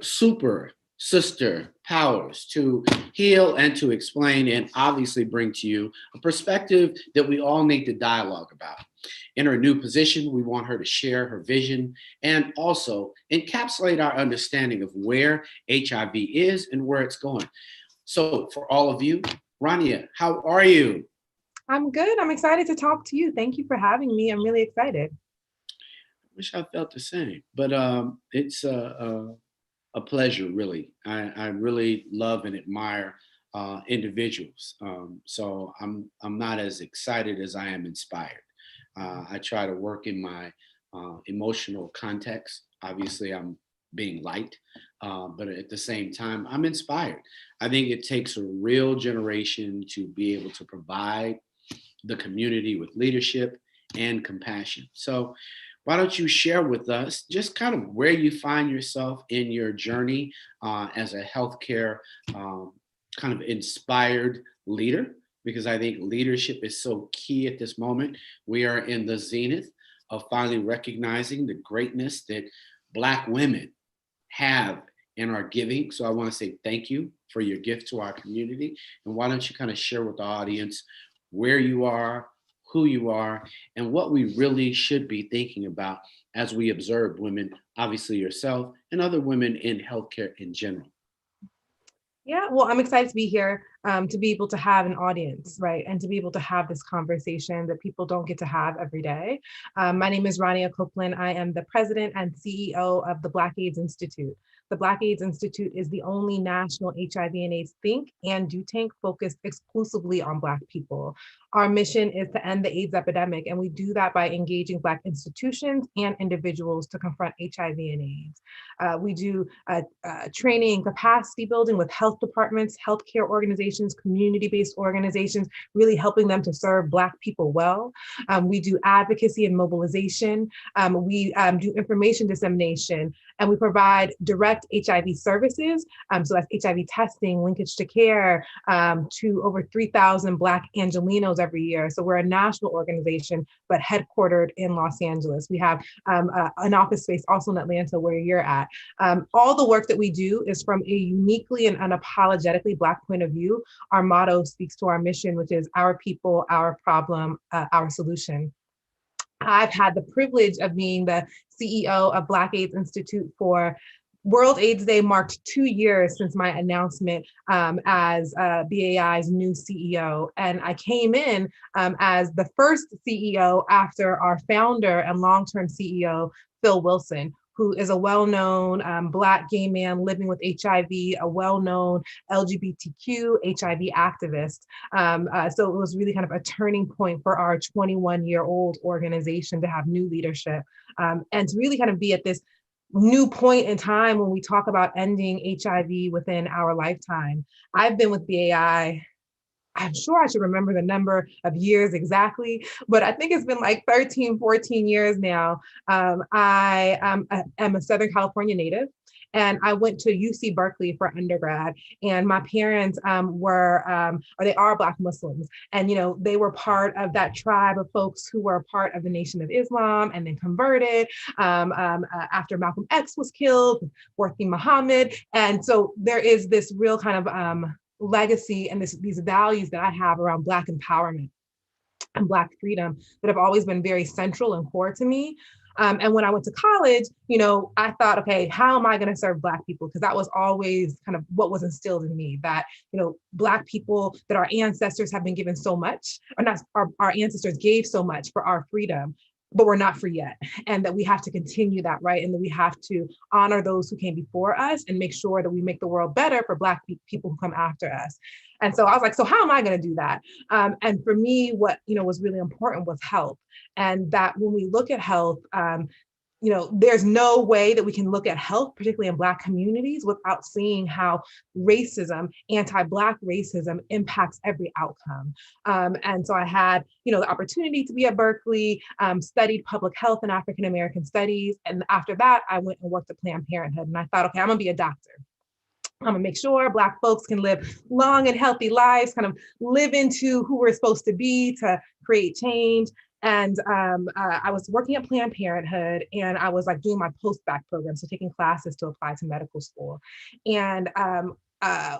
super sister powers to heal and to explain and obviously bring to you a perspective that we all need to dialogue about. In her new position, we want her to share her vision and also encapsulate our understanding of where HIV is and where it's going. So, for all of you, Raniyah, how are you? I'm good. I'm excited to talk to you. Thank you for having me. I'm really excited. Wish I felt the same, but it's a pleasure, really. I really love and admire individuals. So I'm not as excited as I am inspired. I try to work in my emotional context. Obviously, I'm being light, but at the same time, I'm inspired. I think it takes a real generation to be able to provide the community with leadership and compassion. So, why don't you share with us just kind of where you find yourself in your journey as a healthcare kind of inspired leader? Because I think leadership is so key at this moment. We are in the zenith of finally recognizing the greatness that Black women have and are giving. So I want to say thank you for your gift to our community. And why don't you kind of share with the audience where you are, who you are, and what we really should be thinking about as we observe women, obviously yourself, and other women in healthcare in general. Yeah, well, I'm excited to be here, to be able to have an audience, right? And to be able to have this conversation that people don't get to have every day. My name is Raniyah Copeland. I am the president and CEO of the Black AIDS Institute. The Black AIDS Institute is the only national HIV and AIDS think and do tank focused exclusively on Black people. Our mission is to end the AIDS epidemic, and we do that by engaging Black institutions and individuals to confront HIV and AIDS. We do training and capacity building with health departments, healthcare organizations, community-based organizations, really helping them to serve Black people well. We do advocacy and mobilization. We do information dissemination, and we provide direct HIV services. So that's HIV testing, linkage to care, to over 3,000 Black Angelenos every year. So we're a national organization, but headquartered in Los Angeles. We have an office space also in Atlanta where you're at. All the work that we do is from a uniquely and unapologetically Black point of view. Our motto speaks to our mission, which is our people, our problem, our solution. I've had the privilege of being the CEO of Black AIDS Institute for World AIDS Day marked 2 years since my announcement as BAI's new CEO. And I came in as the first CEO after our founder and long-term CEO, Phil Wilson, who is a well-known Black gay man living with HIV, a well-known LGBTQ HIV activist. So it was really kind of a turning point for our 21-year-old organization to have new leadership and to really kind of be at this new point in time when we talk about ending HIV within our lifetime. I've been with BAI, I'm sure I should remember the number of years exactly, but I think it's been like 13, 14 years now. I am a Southern California native, and I went to UC Berkeley for undergrad. And my parents or they are Black Muslims. And, you know, they were part of that tribe of folks who were part of the Nation of Islam and then converted after Malcolm X was killed, working Muhammad. And so there is this real kind of legacy and these values that I have around Black empowerment and Black freedom that have always been very central and core to me. And when I went to college, you know, I thought, okay, how am I going to serve Black people? Because that was always kind of what was instilled in me, that, you know, Black people, that our ancestors have been given so much, or not, our ancestors gave so much for our freedom, but we're not free yet. And that we have to continue that, right? And that we have to honor those who came before us and make sure that we make the world better for Black people who come after us. And so I was like, so how am I going to do that? And for me, what, you know, was really important was health. And that when we look at health, you know, there's no way that we can look at health, particularly in Black communities, without seeing how racism, anti-Black racism impacts every outcome. And so I had, you know, the opportunity to be at Berkeley, studied public health and African-American studies. And after that, I went and worked at Planned Parenthood. And I thought, okay, I'm gonna be a doctor. I'm gonna make sure Black folks can live long and healthy lives, kind of live into who we're supposed to be to create change. And I was working at Planned Parenthood, and I was like doing my post-bac program, so taking classes to apply to medical school. And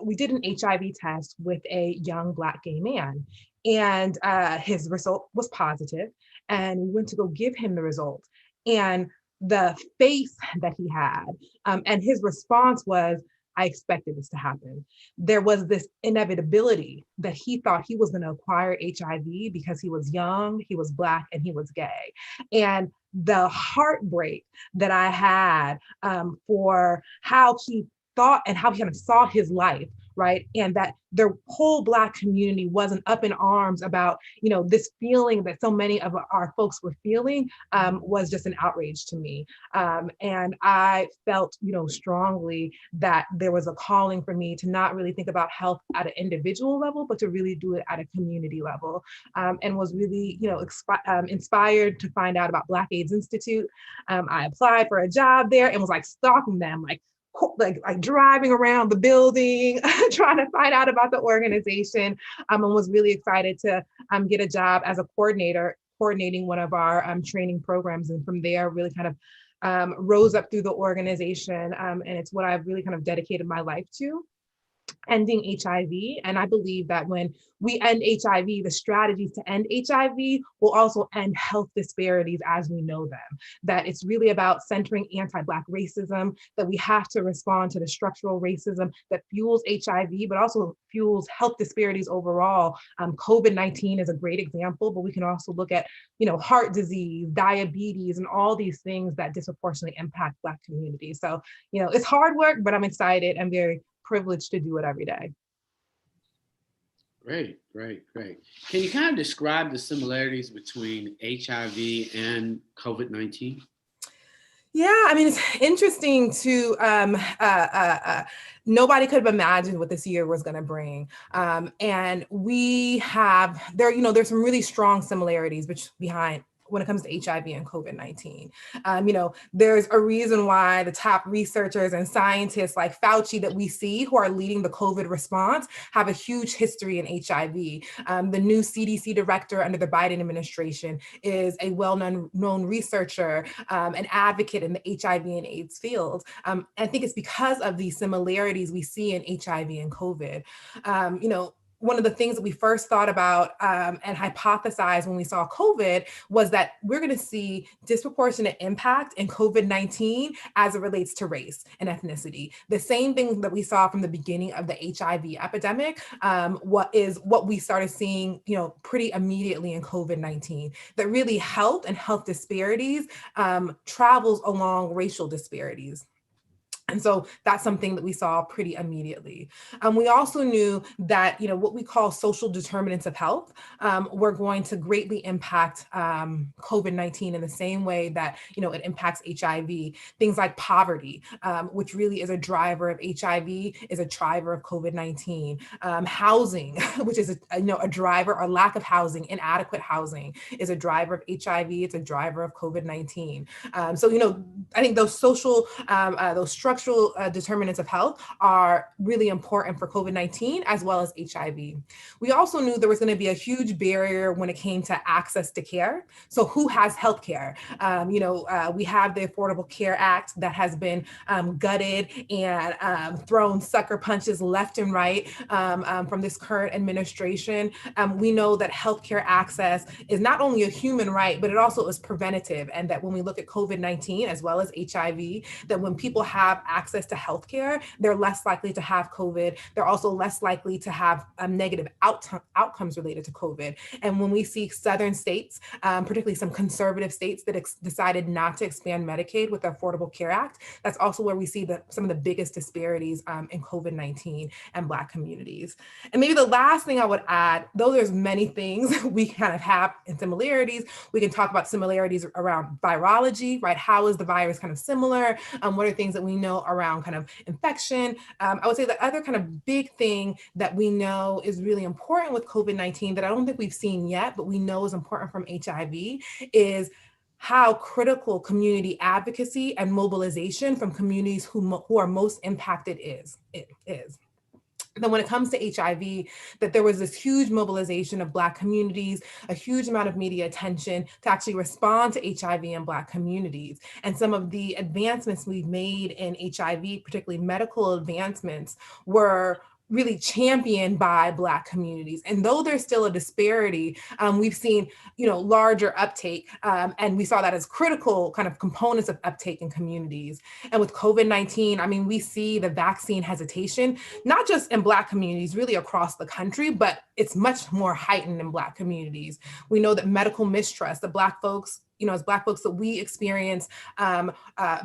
we did an HIV test with a young Black gay man, and his result was positive. And we went to go give him the result. And the face that he had, and his response was, I expected this to happen. There was this inevitability that he thought he was going to acquire HIV because he was young, he was Black, and he was gay. And the heartbreak that I had for how he thought and how he kind of saw his life, right? And that the whole Black community wasn't up in arms about, this feeling that so many of our folks were feeling, was just an outrage to me. And I felt, strongly that there was a calling for me to not really think about health at an individual level, but to really do it at a community level. And was really, inspired to find out about Black AIDS Institute. I applied for a job there and was like stalking them, like driving around the building, trying to find out about the organization, and was really excited to get a job as a coordinator, coordinating one of our training programs. And from there, really kind of rose up through the organization. And it's what I've really kind of dedicated my life to, ending HIV. And I believe that when we end HIV, the strategies to end HIV will also end health disparities as we know them. That it's really about centering anti-Black racism, that we have to respond to the structural racism that fuels HIV, but also fuels health disparities overall. COVID-19 is a great example, but we can also look at, heart disease, diabetes, and all these things that disproportionately impact Black communities. So, it's hard work, but I'm excited and very privileged to do it every day. Great. Can you kind of describe the similarities between HIV and COVID-19? Yeah, I mean, it's interesting to, nobody could have imagined what this year was going to bring. And there's some really strong similarities behind when it comes to HIV and COVID-19. There's a reason why the top researchers and scientists like Fauci that we see who are leading the COVID response have a huge history in HIV. The new CDC director under the Biden administration is a well-known researcher, an advocate in the HIV and AIDS field. I think it's because of these similarities we see in HIV and COVID. One of the things that we first thought about and hypothesized when we saw COVID was that we're going to see disproportionate impact in COVID-19 as it relates to race and ethnicity. The same thing that we saw from the beginning of the HIV epidemic, what we started seeing, pretty immediately in COVID-19, that really health and health disparities travels along racial disparities. And so that's something that we saw pretty immediately. We also knew that, what we call social determinants of health were going to greatly impact COVID-19 in the same way that, it impacts HIV. Things like poverty, which really is a driver of HIV, is a driver of COVID-19. Housing, which is a driver, or lack of housing, inadequate housing, is a driver of HIV. It's a driver of COVID-19. I think those social, those structural determinants of health are really important for COVID-19 as well as HIV. We also knew there was going to be a huge barrier when it came to access to care. So who has healthcare? We have the Affordable Care Act that has been gutted and thrown sucker punches left and right from this current administration. We know that healthcare access is not only a human right, but it also is preventative. And that when we look at COVID-19 as well as HIV, that when people have access to healthcare, they're less likely to have COVID. They're also less likely to have negative outcomes related to COVID. And when we see Southern states, particularly some conservative states that decided not to expand Medicaid with the Affordable Care Act, that's also where we see some of the biggest disparities in COVID-19 and Black communities. And maybe the last thing I would add, though there's many things we kind of have in similarities, we can talk about similarities around virology, right? How is the virus kind of similar? What are things that we know around kind of infection? I would say the other kind of big thing that we know is really important with COVID-19 that I don't think we've seen yet, but we know is important from HIV, is how critical community advocacy and mobilization from communities who are most impacted is. then when it comes to HIV, that there was this huge mobilization of Black communities, a huge amount of media attention to actually respond to HIV in Black communities. And some of the advancements we've made in HIV, particularly medical advancements, were really championed by Black communities. And though there's still a disparity, we've seen, larger uptake, and we saw that as critical kind of components of uptake in communities. And with COVID-19, I mean, we see the vaccine hesitation, not just in Black communities, really across the country, but it's much more heightened in Black communities. We know that medical mistrust, that Black folks, as Black folks, that we experience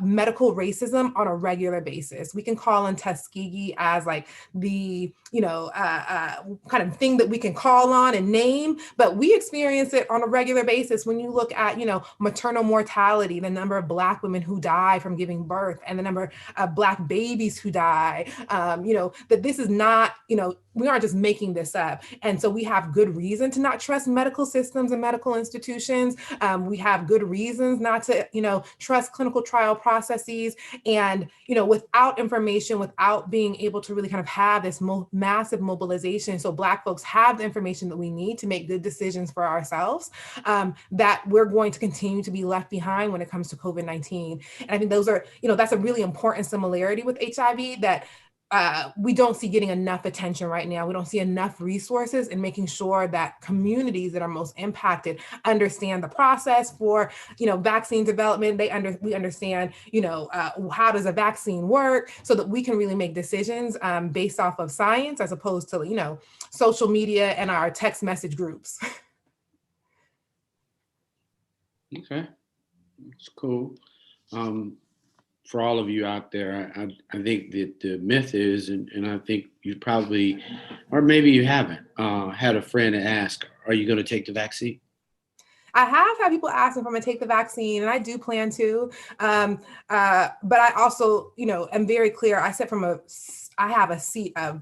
medical racism on a regular basis. We can call on Tuskegee as like the, kind of thing that we can call on and name, but we experience it on a regular basis. When you look at, maternal mortality, the number of Black women who die from giving birth, and the number of Black babies who die, that this is not, we aren't just making this up. And so we have good reason to not trust medical systems and medical institutions. We have good reasons not to, trust clinical trial processes. And, without information, without being able to really kind of have this massive mobilization, so Black folks have the information that we need to make good decisions for ourselves, that we're going to continue to be left behind when it comes to COVID-19. And I think those are, that's a really important similarity with HIV that we don't see getting enough attention right now. We don't see enough resources in making sure that communities that are most impacted understand the process for, vaccine development. We understand, how does a vaccine work, so that we can really make decisions based off of science, as opposed to, social media and our text message groups. Okay, it's cool. For all of you out there, I think that the myth is, and I think you probably, or maybe you haven't, had a friend ask, are you going to take the vaccine? I have had people ask if I'm going to take the vaccine, and I do plan to. But I also, am very clear. I have a seat of,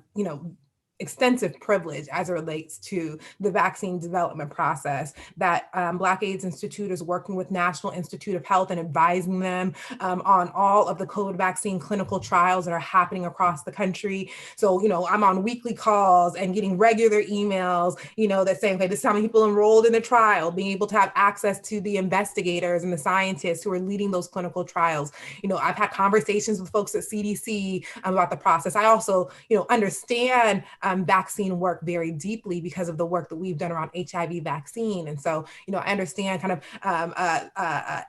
extensive privilege as it relates to the vaccine development process, that Black AIDS Institute is working with National Institute of Health and advising them on all of the COVID vaccine clinical trials that are happening across the country. So, I'm on weekly calls and getting regular emails, that saying, okay, this is how many people enrolled in the trial, being able to have access to the investigators and the scientists who are leading those clinical trials. I've had conversations with folks at CDC about the process. I also, understand vaccine work very deeply because of the work that we've done around HIV vaccine. And so, I understand kind of the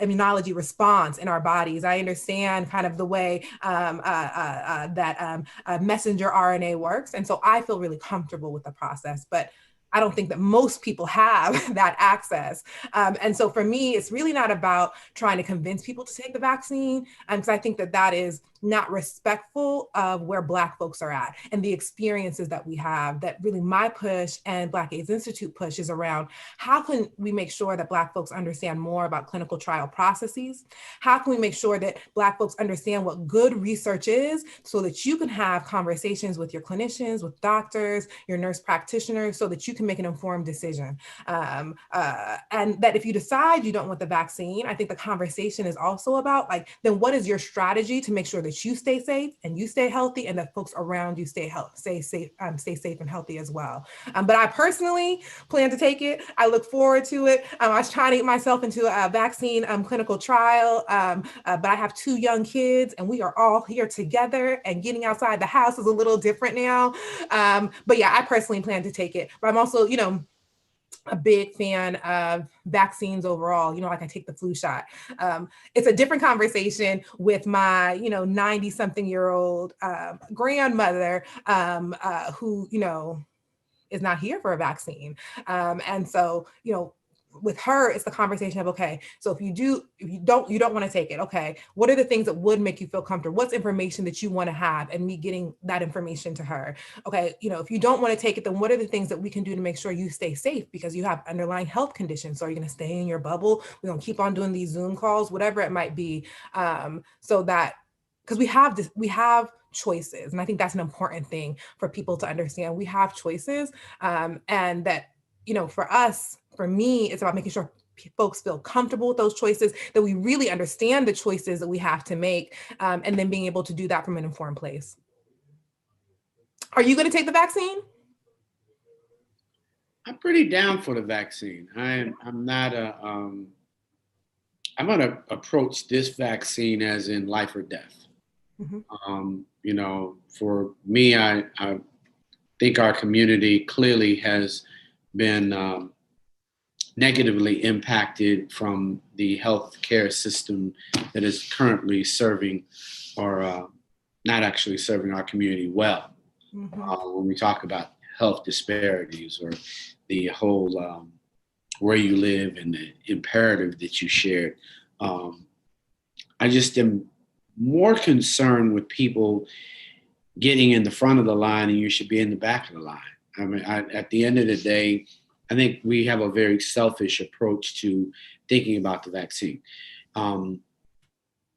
immunology response in our bodies. I understand kind of the way that messenger RNA works. And so I feel really comfortable with the process, but I don't think that most people have that access. And so for me, it's really not about trying to convince people to take the vaccine, because I think that that is not respectful of where Black folks are at and the experiences that we have. That really my push and Black AIDS Institute push is around, how can we make sure that Black folks understand more about clinical trial processes? How can we make sure that Black folks understand what good research is, so that you can have conversations with your clinicians, with doctors, your nurse practitioners, so that you can make an informed decision. And that if you decide you don't want the vaccine, I think the conversation is also about, like, then what is your strategy to make sure that you stay safe and you stay healthy, and that folks around you stay safe and healthy as well. But I personally plan to take it. I look forward to it. I was trying to get myself into a vaccine clinical trial, but I have 2 young kids, and we are all here together, and getting outside the house is a little different now. But yeah, I personally plan to take it. But I'm also, a big fan of vaccines overall. Like I take the flu shot. It's a different conversation with my, 90-something-year-old grandmother who, is not here for a vaccine. And so, with her, it's the conversation of, okay, so if you don't want to take it, okay, what are the things that would make you feel comfortable? What's information that you want to have, and me getting that information to her? Okay, if you don't want to take it, then what are the things that we can do to make sure you stay safe, because you have underlying health conditions? So are you going to stay in your bubble? We're going to keep on doing these Zoom calls, whatever it might be, so that, because we have choices. And I think that's an important thing for people to understand. We have choices, and that, for me, it's about making sure folks feel comfortable with those choices, that we really understand the choices that we have to make, and then being able to do that from an informed place. Are you going to take the vaccine? I'm pretty down for the vaccine. I'm not a I'm gonna approach this vaccine as in life or death. Mhm. You know, for me, I think our community clearly has been negatively impacted from the healthcare system that is currently serving or not actually serving our community well. Mhm. When we talk about health disparities or the whole where you live and the imperative that you shared, um, I just am more concerned with people getting in the front of the line and you should be in the back of the line. I mean, at the end of the day, I think we have a very selfish approach to thinking about the vaccine. Um,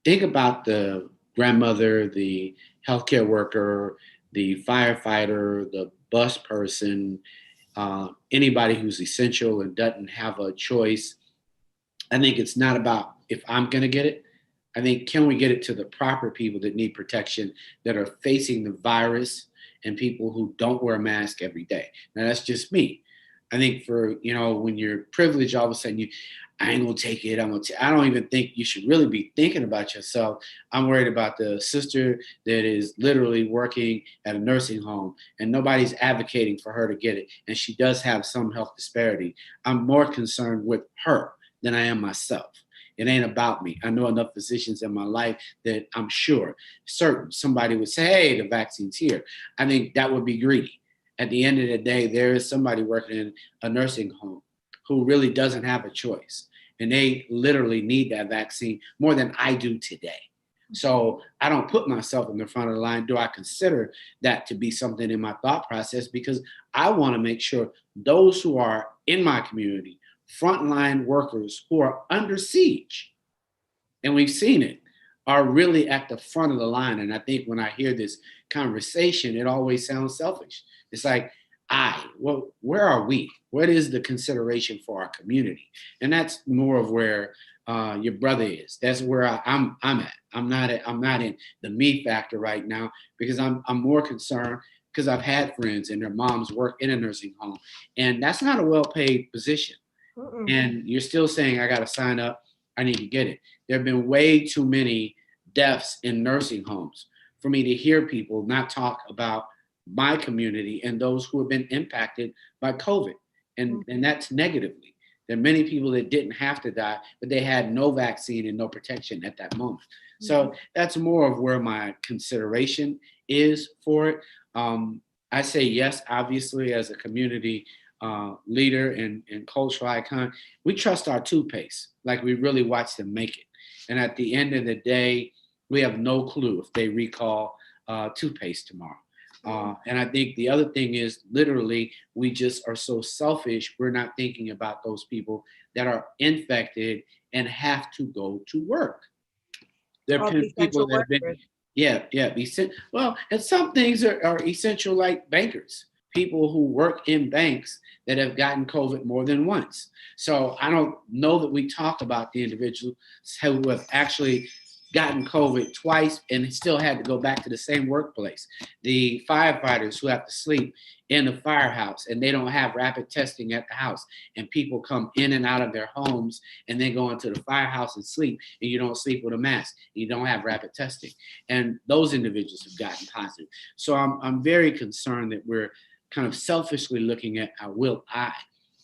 think about the grandmother, the healthcare worker, the firefighter, the bus person, anybody who's essential and doesn't have a choice. I think it's not about if I'm going to get it. I think can we get it to the proper people that need protection that are facing the virus and people who don't wear a mask every day. Now that's just me. I think for when you're privileged, all of a sudden I ain't gonna take it. I don't even think you should really be thinking about yourself. I'm worried about the sister that is literally working at a nursing home and nobody's advocating for her to get it, and she does have some health disparity. I'm more concerned with her than I am myself. It ain't about me. I know enough physicians in my life that I'm sure certain somebody would say, hey, the vaccine's here. I think that would be greedy. At the end of the day, there is somebody working in a nursing home who really doesn't have a choice. And they literally need that vaccine more than I do today. So I don't put myself in the front of the line. Do I consider that to be something in my thought process? Because I want to make sure those who are in my community, frontline workers who are under siege, and we've seen it, are really at the front of the line. And I think when I hear this conversation, it always sounds selfish. It's like, well, where are we? What is the consideration for our community? And that's more of where your brother is. That's where I'm at. I'm not in the me factor right now because I'm more concerned because I've had friends and their moms work in a nursing home, and that's not a well-paid position. Mm-mm. And you're still saying I got to sign up. I need to get it. There have been way too many deaths in nursing homes for me to hear people not talk about my community and those who have been impacted by COVID. And that's negatively. There are many people that didn't have to die, but they had no vaccine and no protection at that moment. So that's more of where my consideration is for it. I say yes, obviously, as a community leader and cultural icon, we trust our toothpaste. Like we really watch them make it. And at the end of the day, we have no clue if they recall toothpaste tomorrow. And I think the other thing is literally we just are so selfish. We're not thinking about those people that are infected and have to go to work. There All have the been people essential that have been, workers. yeah. Well, and some things are essential, like bankers, people who work in banks that have gotten COVID more than once. So I don't know that we talk about the individuals who have actually gotten COVID twice and still had to go back to the same workplace. The firefighters who have to sleep in the firehouse and they don't have rapid testing at the house, and people come in and out of their homes and they go into the firehouse and sleep, and you don't sleep with a mask, you don't have rapid testing, and those individuals have gotten positive. So I'm very concerned that we're kind of selfishly looking at how will I.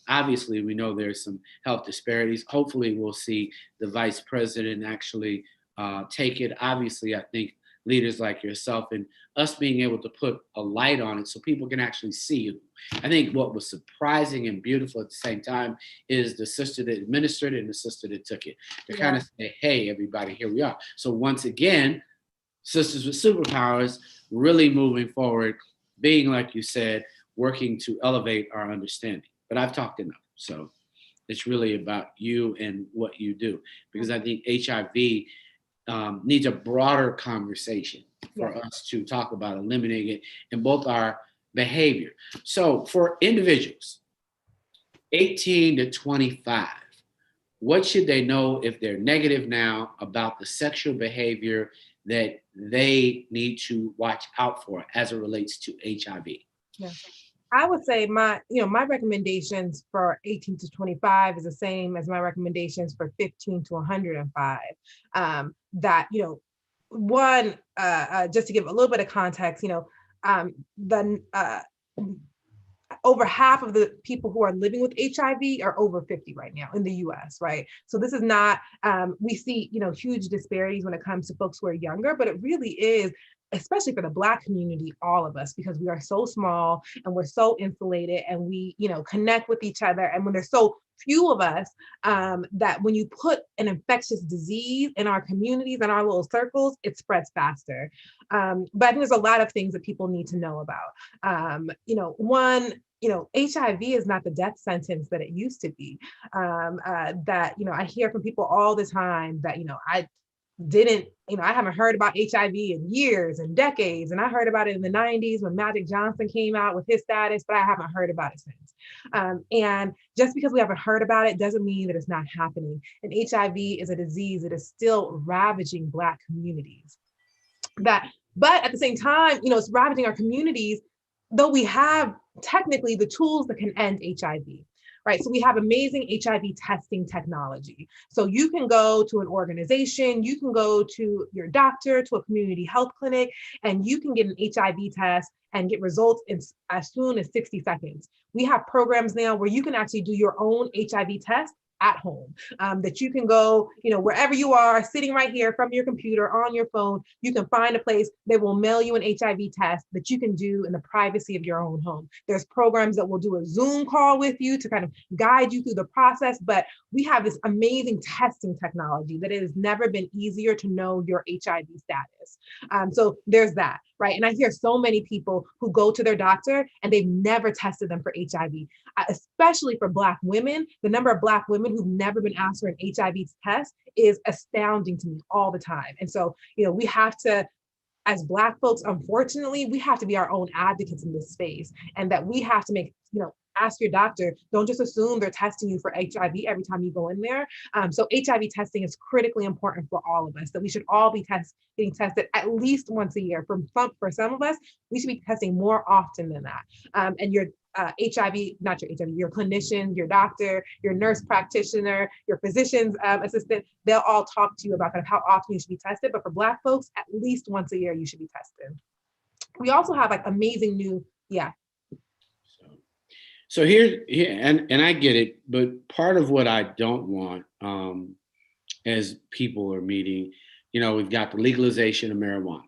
Obviously, we know there's some health disparities. Hopefully, we'll see the vice president actually take it. Obviously, I think leaders like yourself and us being able to put a light on it so people can actually see you. I think what was surprising and beautiful at the same time is the sister that administered it and the sister that took it. To kind of say, hey, everybody, here we are. So once again, Sisters with Superpowers really moving forward, being, like you said, working to elevate our understanding. But I've talked enough. So it's really about you and what you do. Because I think HIV needs a broader conversation for us to talk about eliminating it in both our behavior. So for individuals 18 to 25, what should they know if they're negative now about the sexual behavior that they need to watch out for as it relates to HIV? Yeah. I would say my recommendations for 18 to 25 is the same as my recommendations for 15 to 105. That, one, just to give a little bit of context, the over half of the people who are living with HIV are over 50 right now in the US, right? So this is not, we see, huge disparities when it comes to folks who are younger, but it really is, especially for the Black community, all of us, because we are so small and we're so insulated and we, connect with each other. And when there's so few of us, that when you put an infectious disease in our communities and our little circles, it spreads faster. But I think there's a lot of things that people need to know about. One, HIV is not the death sentence that it used to be. That, I hear from people all the time that, I haven't heard about HIV in years and decades. And I heard about it in the 90s when Magic Johnson came out with his status, but I haven't heard about it since. And just because we haven't heard about it doesn't mean that it's not happening. And HIV is a disease that is still ravaging Black communities. But at the same time, it's ravaging our communities, though we have technically the tools that can end HIV. Right. So we have amazing HIV testing technology. So you can go to an organization, you can go to your doctor, to a community health clinic, and you can get an HIV test and get results in as soon as 60 seconds. We have programs now where you can actually do your own HIV test at home, that you can go, wherever you are, sitting right here from your computer on your phone, you can find a place that will mail you an HIV test that you can do in the privacy of your own home. There's programs that will do a Zoom call with you to kind of guide you through the process, but we have this amazing testing technology that it has never been easier to know your HIV status. So there's that, right? And I hear so many people who go to their doctor and they've never tested them for HIV, especially for Black women. The number of Black women who've never been asked for an HIV test is astounding to me all the time. And so, we have to, as Black folks, unfortunately, we have to be our own advocates in this space, and that we have to make, ask your doctor, don't just assume they're testing you for HIV every time you go in there. So HIV testing is critically important for all of us, that we should all be getting tested at least once a year. For some of us, we should be testing more often than that. And your not your HIV, your clinician, your doctor, your nurse practitioner, your physician's assistant, they'll all talk to you about kind of how often you should be tested. But for Black folks, at least once a year, you should be tested. We also have amazing new, yeah. So here, and I get it, but part of what I don't want, as people are meeting, we've got the legalization of marijuana.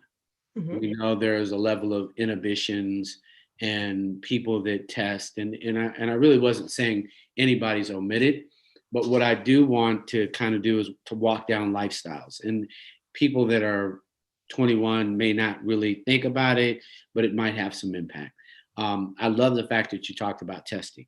Mm-hmm. We know there's a level of inhibitions and people that test, and I really wasn't saying anybody's omitted, but what I do want to kind of do is to walk down lifestyles, and people that are 21 may not really think about it, but it might have some impact. I love the fact that you talked about testing.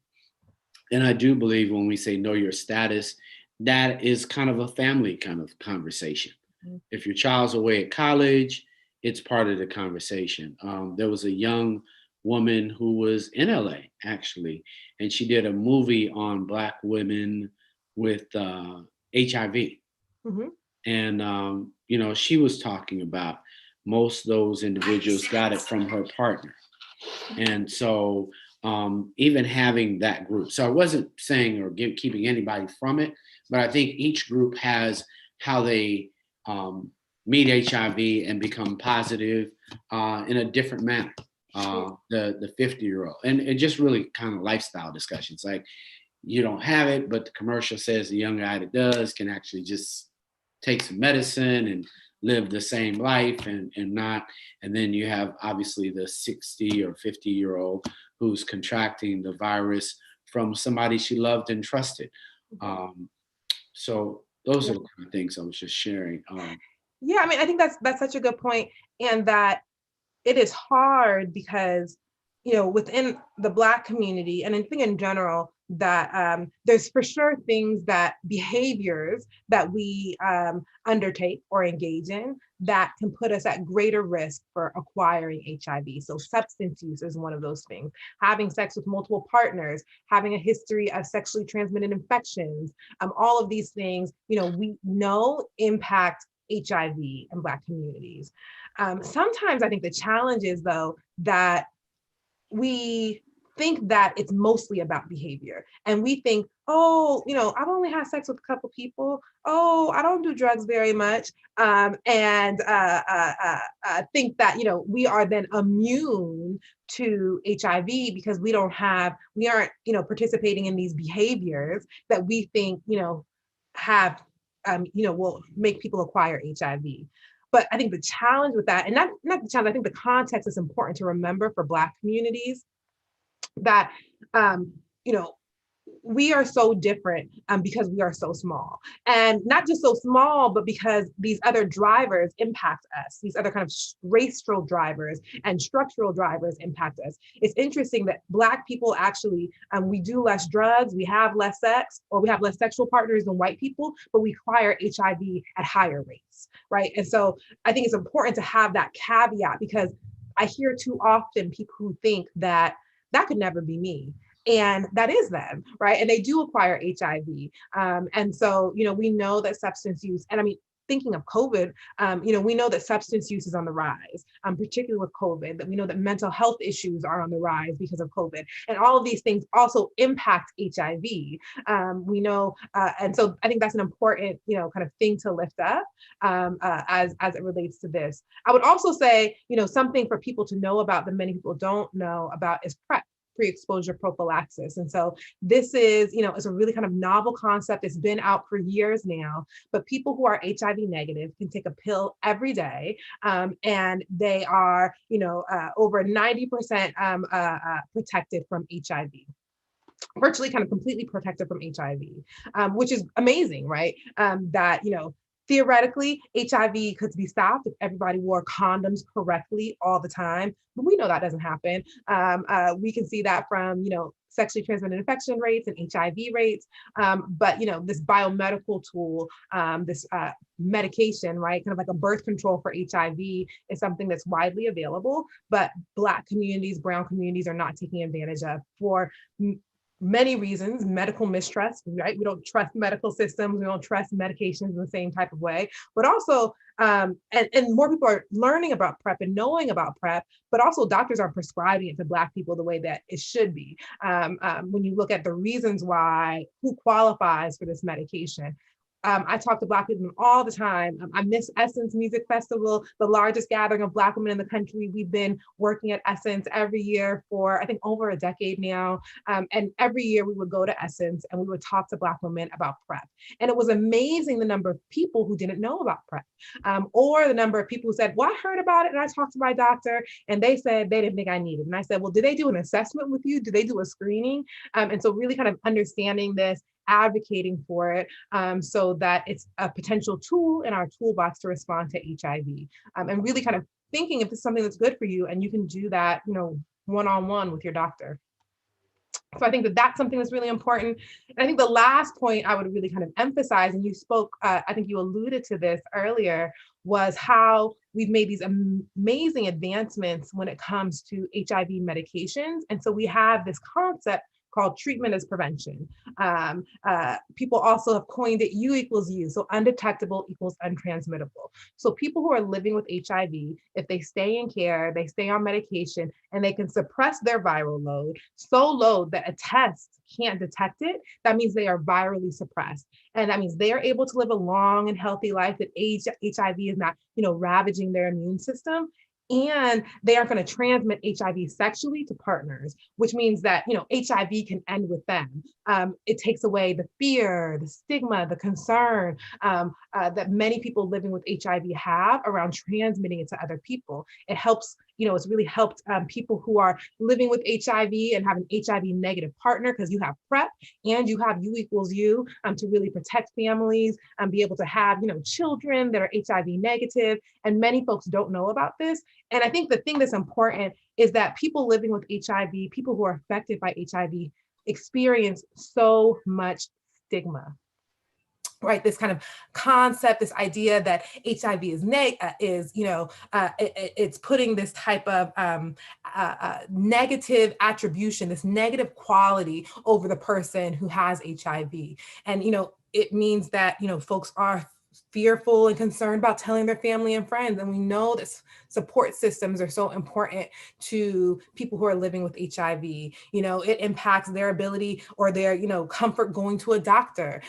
And I do believe when we say know your status, that is kind of a family kind of conversation. Mm-hmm. If your child's away at college, it's part of the conversation. There was a young woman who was in LA, actually, and she did a movie on Black women with HIV. Mm-hmm. And, she was talking about most of those individuals got it from her partner. And so even having that group, so I wasn't saying or keeping anybody from it, but I think each group has how they meet HIV and become positive in a different manner. The 50-year-old, and it just really kind of lifestyle discussions. Like, you don't have it, but the commercial says the young guy that does can actually just take some medicine and live the same life and not. And then you have obviously the 60 or 50-year-old who's contracting the virus from somebody she loved and trusted. So those are the kind of things I was just sharing. Yeah, I mean, I think that's such a good point, and that it is hard because, within the Black community, and I think in general, that there's for sure behaviors that we undertake or engage in that can put us at greater risk for acquiring HIV. So substance use is one of those things. Having sex with multiple partners, having a history of sexually transmitted infections, all of these things, we know impact HIV in Black communities. Sometimes I think the challenge is, though, that we think that it's mostly about behavior. And we think, oh, I've only had sex with a couple people. Oh, I don't do drugs very much. And think that, we are then immune to HIV because we aren't, participating in these behaviors that we think, have, will make people acquire HIV. But I think the challenge with that, and not the challenge, I think the context is important to remember for Black communities, that we are so different because we are so small. And not just so small, but because these other drivers impact us, these other kind of racial drivers and structural drivers impact us. It's interesting that Black people actually, we do less drugs, we have less sex, or we have less sexual partners than white people, but we acquire HIV at higher rates, right? And so I think it's important to have that caveat, because I hear too often people who think that could never be me. And that is them, right? And they do acquire HIV. And so, we know that substance use, and I mean, thinking of COVID, we know that substance use is on the rise, particularly with COVID, that we know that mental health issues are on the rise because of COVID. And all of these things also impact HIV. We know, and so I think that's an important, kind of thing to lift up as it relates to this. I would also say, something for people to know about that many people don't know about is PrEP, pre-exposure prophylaxis. And so this is, it's a really kind of novel concept. It's been out for years now, but people who are HIV negative can take a pill every day. And they are, over 90% protected from HIV. Virtually kind of completely protected from HIV, which is amazing, right? That, theoretically, HIV could be stopped if everybody wore condoms correctly all the time, but we know that doesn't happen. We can see that from, sexually transmitted infection rates and HIV rates. But, this biomedical tool, this medication, right, kind of like a birth control for HIV, is something that's widely available, but Black communities, brown communities are not taking advantage of for many reasons. Medical mistrust, right? We don't trust medical systems. We don't trust medications in the same type of way, but also, and more people are learning about PrEP and knowing about PrEP, but also doctors are prescribing it to Black people the way that it should be. When you look at the reasons why, who qualifies for this medication. I talk to Black people all the time. I miss Essence Music Festival, the largest gathering of Black women in the country. We've been working at Essence every year for, I think, over a decade now. And every year we would go to Essence and we would talk to Black women about PrEP. And it was amazing the number of people who didn't know about PrEP, or the number of people who said, well, I heard about it and I talked to my doctor and they said they didn't think I needed it. And I said, well, did they do an assessment with you? Did they do a screening? And so really kind of understanding this, advocating for it, so that it's a potential tool in our toolbox to respond to HIV, and really kind of thinking if it's something that's good for you and you can do that, one-on-one with your doctor. So I think that that's something that's really important. And I think the last point I would really kind of emphasize, and you spoke, I think you alluded to this earlier, was how we've made these amazing advancements when it comes to HIV medications. And so we have this concept called treatment as prevention. People also have coined it U equals U, so undetectable equals untransmittable. So people who are living with HIV, if they stay in care, they stay on medication, and they can suppress their viral load so low that a test can't detect it, that means they are virally suppressed. And that means they are able to live a long and healthy life, that HIV is not, ravaging their immune system. And they aren't going to transmit HIV sexually to partners, which means that, HIV can end with them. It takes away the fear, the stigma, the concern that many people living with HIV have around transmitting it to other people. It helps, it's really helped people who are living with HIV and have an HIV negative partner, because you have PrEP and you have U equals U, to really protect families and be able to have, children that are HIV negative. And many folks don't know about this. And I think the thing that's important is that people living with HIV, people who are affected by HIV, experience so much stigma, right? This kind of concept, this idea that HIV is it's putting this type of negative attribution, this negative quality over the person who has HIV. And, it means that, folks are fearful and concerned about telling their family and friends. And we know that support systems are so important to people who are living with HIV. You know, it impacts their ability or their, you know, comfort going to a doctor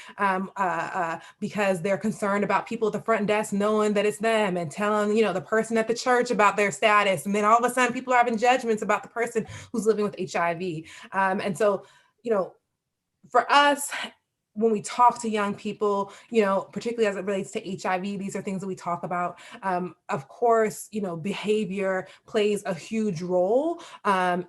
because they're concerned about people at the front desk knowing that it's them and telling, you know, the person at the church about their status. And then all of a sudden people are having judgments about the person who's living with HIV. And so, you know, for us, when we talk to young people, you know, particularly as it relates to HIV, these are things that we talk about. Of course, you know, behavior plays a huge role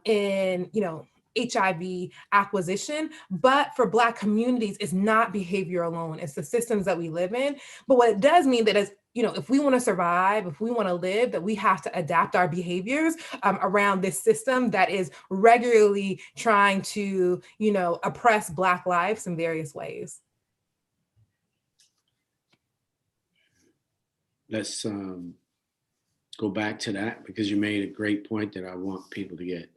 in, you know, HIV acquisition, but for Black communities, it's not behavior alone. It's the systems that we live in. But what it does mean that is, you know, if we want to survive, if we want to live, that we have to adapt our behaviors around this system that is regularly trying to, you know, oppress Black lives in various ways. Let's go back to that, because you made a great point that I want people to get.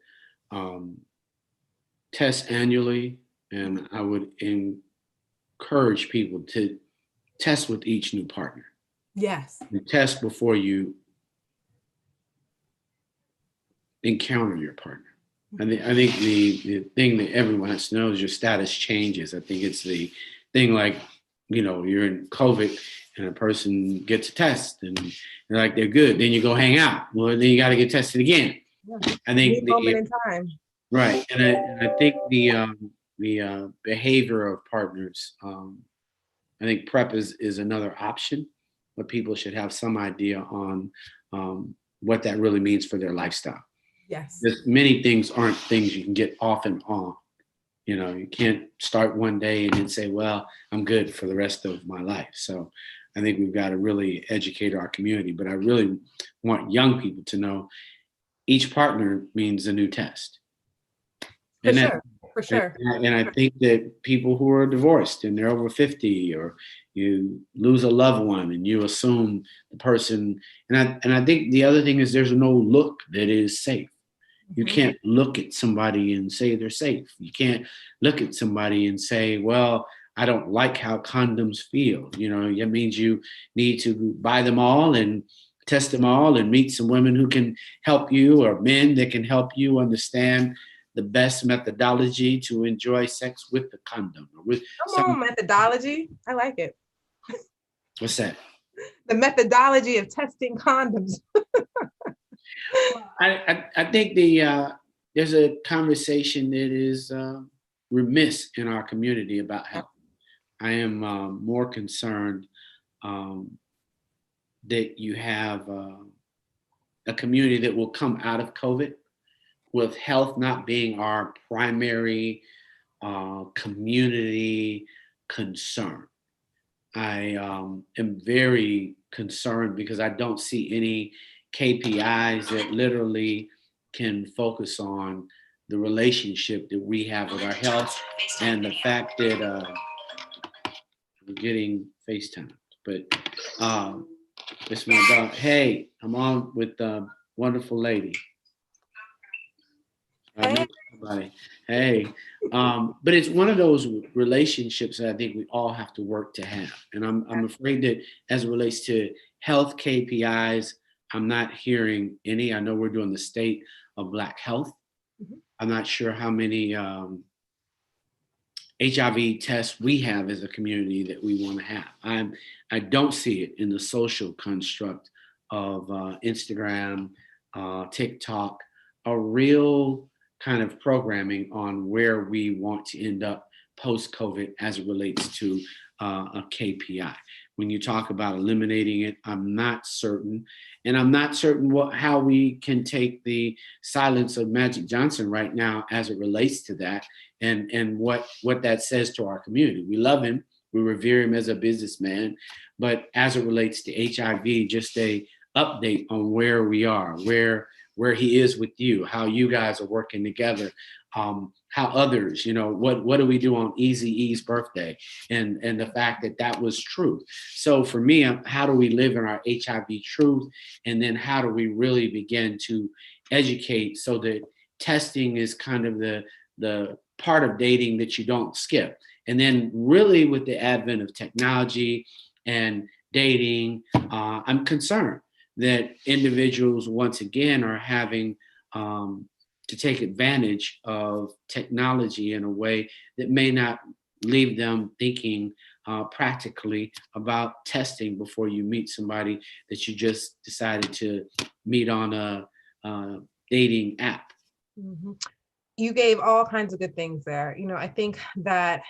Test annually, and I would encourage people to test with each new partner. Yes. You test before you encounter your partner. I think the thing that everyone has to know is your status changes. I think it's the thing, like, you know, you're in COVID and a person gets a test and they're like, they're good. Then you go hang out. Well, then you got to get tested again. Yeah. I think moment in time. Right. And I think the behavior of partners, I think PrEP is another option, but people should have some idea on what that really means for their lifestyle. Yes. There's many things aren't things you can get off and on. You know, you can't start one day and then say, well, I'm good for the rest of my life. So I think we've got to really educate our community. But I really want young people to know each partner means a new test. For sure. For sure. And I think that people who are divorced and they're over 50, or you lose a loved one and you assume the person, and I think the other thing is there's no look that is safe. You can't look at somebody and say they're safe. You can't look at somebody and say, well, I don't like how condoms feel. You know, that means you need to buy them all and test them all and meet some women who can help you, or men that can help you understand the best methodology to enjoy sex with the condom. Or with methodology. I like it. What's that? The methodology of testing condoms. I think there's a conversation that is remiss in our community about health. I am more concerned that you have a community that will come out of COVID with health not being our primary community concern. I am very concerned because I don't see any KPIs that literally can focus on the relationship that we have with our health, and the fact that we're getting FaceTime. But it's my dog. Hey, I'm on with the wonderful lady. Hey, but it's one of those relationships that I think we all have to work to have. And I'm afraid that as it relates to health KPIs, I'm not hearing any. I know we're doing the state of Black health. I'm not sure how many HIV tests we have as a community that we want to have. I don't see it in the social construct of Instagram, TikTok, a real kind of programming on where we want to end up post-COVID as it relates to a KPI. When you talk about eliminating it, I'm not certain. And I'm not certain how we can take the silence of Magic Johnson right now as it relates to that, and what that says to our community. We love him. We revere him as a businessman. But as it relates to HIV, just a update on where we are, where he is with you, how you guys are working together, how others, you know, what do we do on Eazy-E's birthday, and the fact that was true. So for me, how do we live in our HIV truth, and then how do we really begin to educate so that testing is kind of the part of dating that you don't skip. And then really with the advent of technology and dating. I'm concerned that individuals once again are having to take advantage of technology in a way that may not leave them thinking practically about testing before you meet somebody that you just decided to meet on a dating app. Mhm. You gave all kinds of good things there. I think that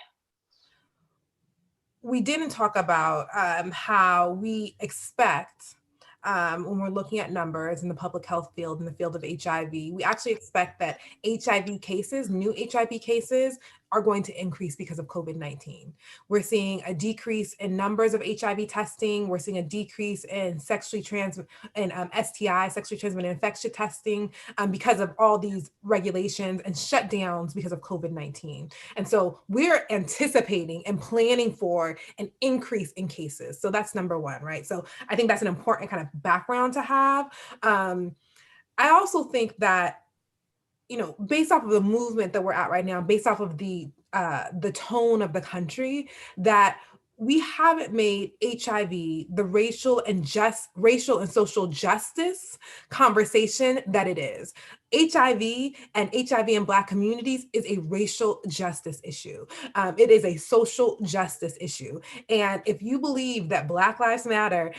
we didn't talk about how we expect when we're looking at numbers in the public health field, in the field of HIV, we actually expect that HIV cases, new HIV cases, are going to increase because of COVID-19. We're seeing a decrease in numbers of HIV testing. We're seeing a decrease in STI, sexually transmitted infection testing, because of all these regulations and shutdowns because of COVID-19. And so we're anticipating and planning for an increase in cases. So that's number one, right? So I think that's an important kind of background to have. I also think that, based off of the movement that we're at right now, based off of the tone of the country, that we haven't made HIV the racial and social justice conversation that it is. HIV and HIV in Black communities is a racial justice issue. It is a social justice issue. And if you believe that Black Lives Matter,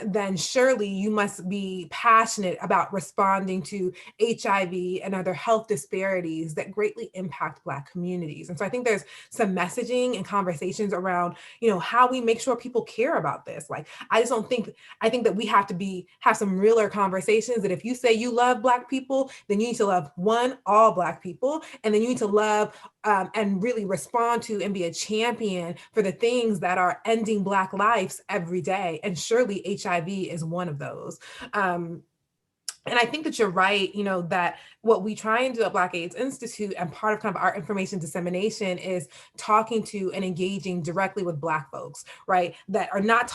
then surely you must be passionate about responding to HIV and other health disparities that greatly impact Black communities. And so I think there's some messaging and conversations around, how we make sure people care about this. Like, I think that we have to have some realer conversations that if you say you love Black people, then you need to love all Black people, and then you need to love and really respond to and be a champion for the things that are ending Black lives every day. And surely HIV is one of those. And I think that you're right, that what we try and do at Black AIDS Institute, and part of kind of our information dissemination, is talking to and engaging directly with Black folks, right? That are not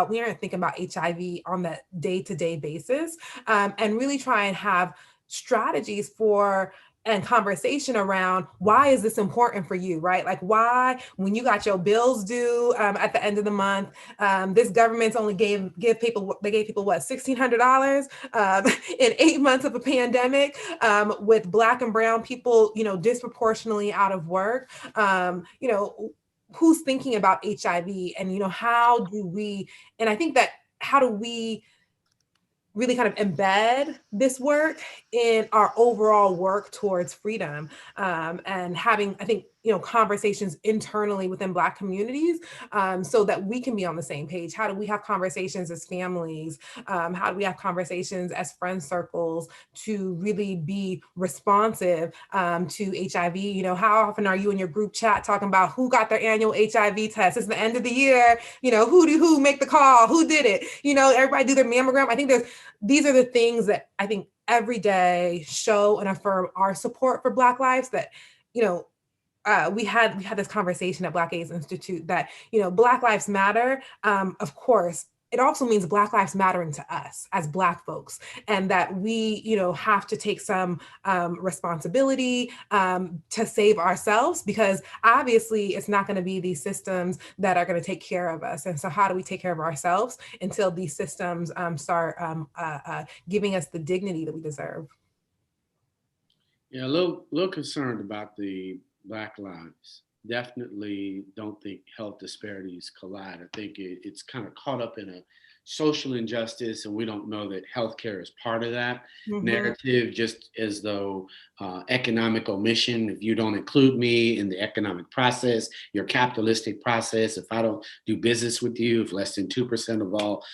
we aren't thinking about HIV on that day-to-day basis, and really try and have strategies and conversation around why is this important for you, right? Like, why, when you got your bills due at the end of the month, this government's only gave people what $1,600 in 8 months of a pandemic, with Black and Brown people, disproportionately out of work. Who's thinking about HIV, and how do we really kind of embed this work in our overall work towards freedom, and having, I think, conversations internally within Black communities, so that we can be on the same page. How do we have conversations as families? How do we have conversations as friend circles to really be responsive to HIV? How often are you in your group chat talking about who got their annual HIV test? It's the end of the year. Who make the call? Who did it? Everybody do their mammogram. I think these are the things that I think every day show and affirm our support for Black lives. That, we had this conversation at Black AIDS Institute that, Black Lives Matter, of course, it also means Black lives mattering to us as Black folks, and that we, have to take some responsibility to save ourselves, because obviously it's not going to be these systems that are going to take care of us. And so how do we take care of ourselves until these systems start giving us the dignity that we deserve? Yeah, a little concerned about the Black lives. Definitely don't think health disparities collide. I think it's kind of caught up in a social injustice, and we don't know that healthcare is part of that Mhm. narrative, just as though economic omission, if you don't include me in the economic process, your capitalistic process, if I don't do business with you, if less than 2% of all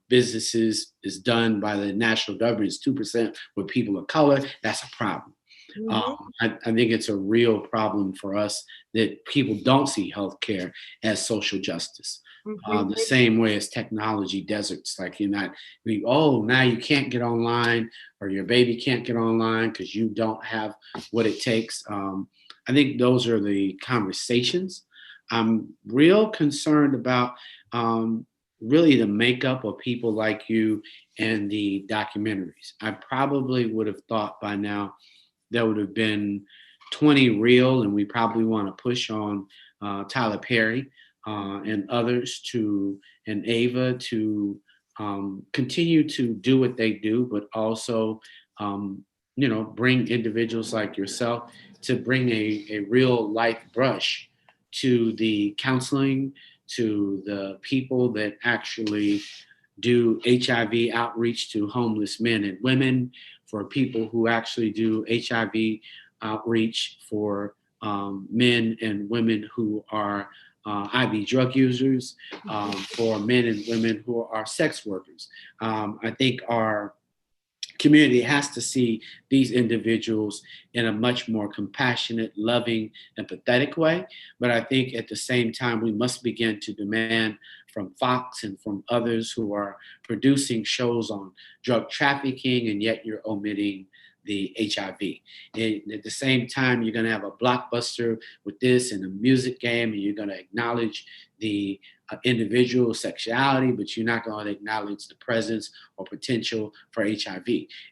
businesses is done by the national government, is 2% with people of color, that's a problem. Mhm. I think it's a real problem for us that people don't see healthcare as social justice. Mhm. The same way as technology deserts, like now you can't get online, or your baby can't get online because you don't have what it takes. I think those are the conversations. I'm real concerned about really the makeup of people like you and the documentaries. I probably would have thought by now there would have been 20 real, and we probably want to push on Tyler Perry. and others and Ava to continue to do what they do, but also, bring individuals like yourself to bring a real life brush to the counseling, to the people that actually do HIV outreach to homeless men and women, for people who actually do HIV outreach for men and women who are IV drug users, for men and women who are sex workers. I think our community has to see these individuals in a much more compassionate, loving, empathetic way. But I think at the same time, we must begin to demand from Fox and from others who are producing shows on drug trafficking, and yet you're omitting the HIV. And at the same time, you're going to have a blockbuster with this and a music game, and you're going to acknowledge the individual sexuality, but you're not going to acknowledge the presence or potential for HIV.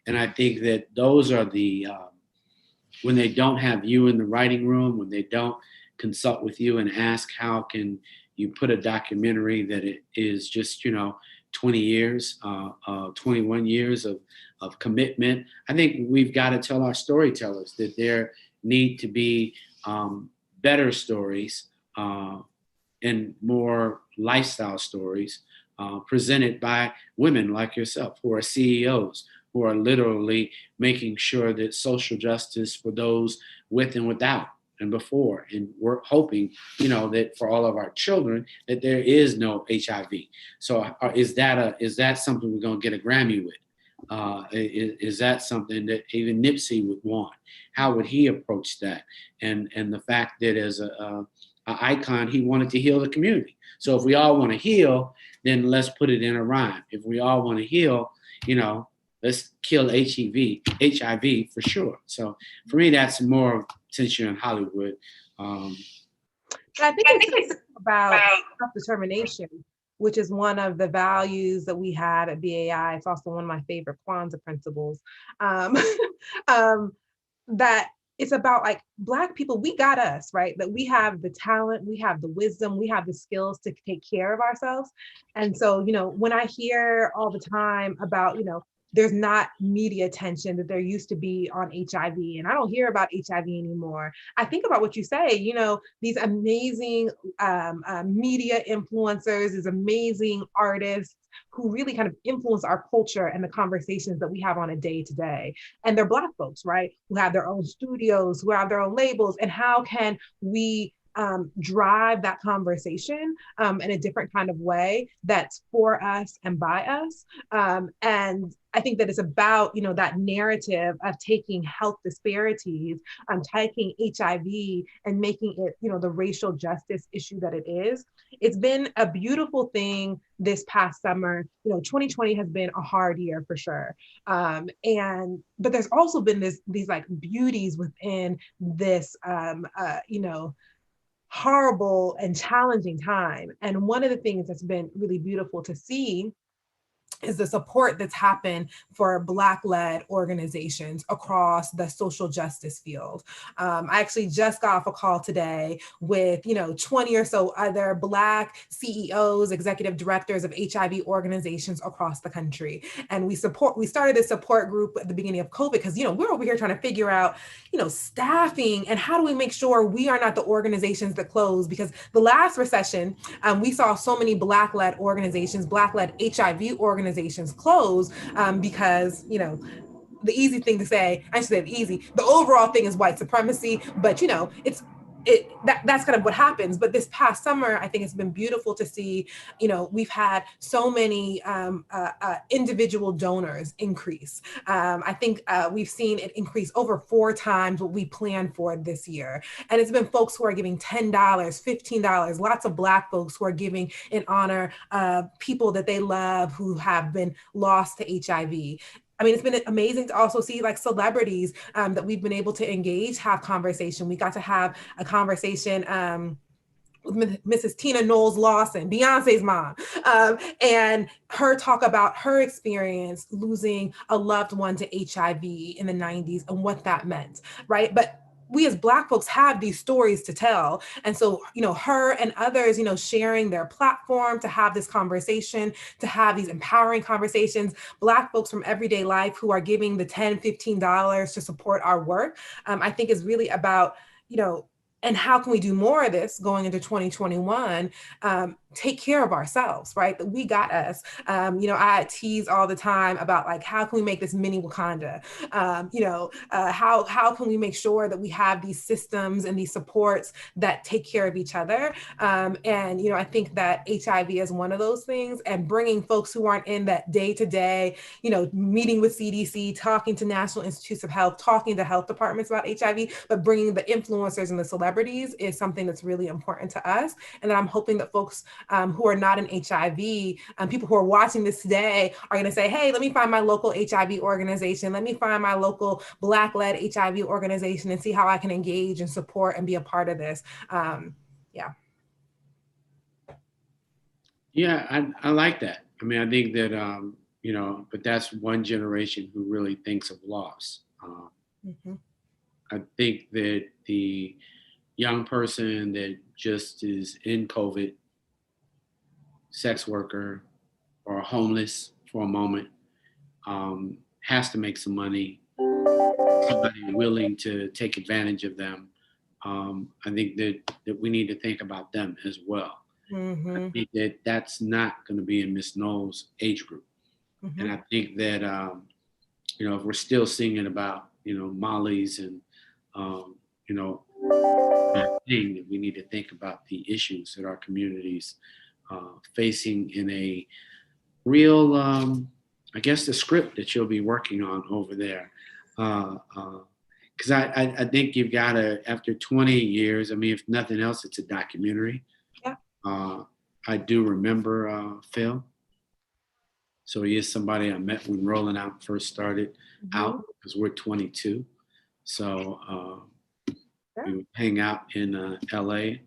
And I think that those are when they don't have you in the writing room, when they don't consult with you and ask how can you put a documentary that it is just 20 years, 21 years of commitment. I think we've got to tell our storytellers that there need to be better stories and more lifestyle stories presented by women like yourself, who are CEOs, who are literally making sure that social justice for those with and without and before, and we're hoping, that for all of our children, that there is no HIV. So is that something we're going to get a Grammy with? Is that something that even Nipsey would want? How would he approach that? And the fact that as a icon, he wanted to heal the community. So if we all want to heal, then let's put it in a rhyme. If we all want to heal, let's kill HIV for sure. So for me, that's more, since you're in Hollywood. I think it's about self-determination, which is one of the values that we have at BAI. It's also one of my favorite Kwanzaa principles. That it's about like Black people, we got us, right? That we have the talent, we have the wisdom, we have the skills to take care of ourselves. And so, when I hear all the time about, there's not media attention that there used to be on HIV, and I don't hear about HIV anymore. I think about what you say, these amazing media influencers, these amazing artists who really kind of influence our culture and the conversations that we have on a day-to-day. And they're Black folks, right? Who have their own studios, who have their own labels. And how can we drive that conversation in a different kind of way that's for us and by us? And I think that it's about, that narrative of taking health disparities, taking HIV and making it, the racial justice issue that it is. It's been a beautiful thing this past summer. 2020 has been a hard year for sure. But there's also been these like beauties within this, horrible and challenging time. And one of the things that's been really beautiful to see is the support that's happened for Black-led organizations across the social justice field. I actually just got off a call today with 20 or so other Black CEOs, executive directors of HIV organizations across the country. And we started this support group at the beginning of COVID because we're over here trying to figure out staffing and how do we make sure we are not the organizations that close, because the last recession, we saw so many Black-led organizations, Black-led HIV organizations close because, the easy thing to say, I should say the overall thing is white supremacy, but that's kind of what happens. But this past summer, I think it's been beautiful to see, we've had so many individual donors increase. I think we've seen it increase over 4 times what we planned for this year. And it's been folks who are giving $10, $15, lots of Black folks who are giving in honor of people that they love who have been lost to HIV. I mean, it's been amazing to also see like celebrities that we've been able to engage, have conversation. We got to have a conversation with Mrs. Tina Knowles Lawson, Beyonce's mom, and her talk about her experience losing a loved one to HIV in the 90s and what that meant, right? But we as Black folks have these stories to tell. And so, her and others, sharing their platform to have this conversation, to have these empowering conversations, Black folks from everyday life who are giving the $10, $15 to support our work, I think is really about, and how can we do more of this going into 2021? Take care of ourselves, right? That we got us. I tease all the time about like, how can we make this mini Wakanda? How can we make sure that we have these systems and these supports that take care of each other? I think that HIV is one of those things, and bringing folks who aren't in that day to day, meeting with CDC, talking to National Institutes of Health, talking to health departments about HIV, but bringing the influencers and the celebrities is something that's really important to us. And then I'm hoping that folks who are not in HIV, people who are watching this today are going to say, hey, let me find my local HIV organization. Let me find my local Black-led HIV organization and see how I can engage and support and be a part of this. Yeah. Yeah, I like that. I mean, I think that, but that's one generation who really thinks of loss. Mm-hmm. I think that the young person that just is in COVID, sex worker, or homeless for a moment, has to make some money, somebody willing to take advantage of them. I think that we need to think about them as well. I Mm-hmm. think that that's not going to be in Miss Knowles' age group. Mm-hmm. And I think that, if we're still singing about, Molly's and, that thing, that we need to think about the issues that our communities facing in a real, I guess, the script that you'll be working on over there. Because I think you've got to, after 20 years, I mean, if nothing else, it's a documentary. Yeah. I do remember Phil. So he is somebody I met when Rolling Out first started out, because we're 22. So we would hang out in LA a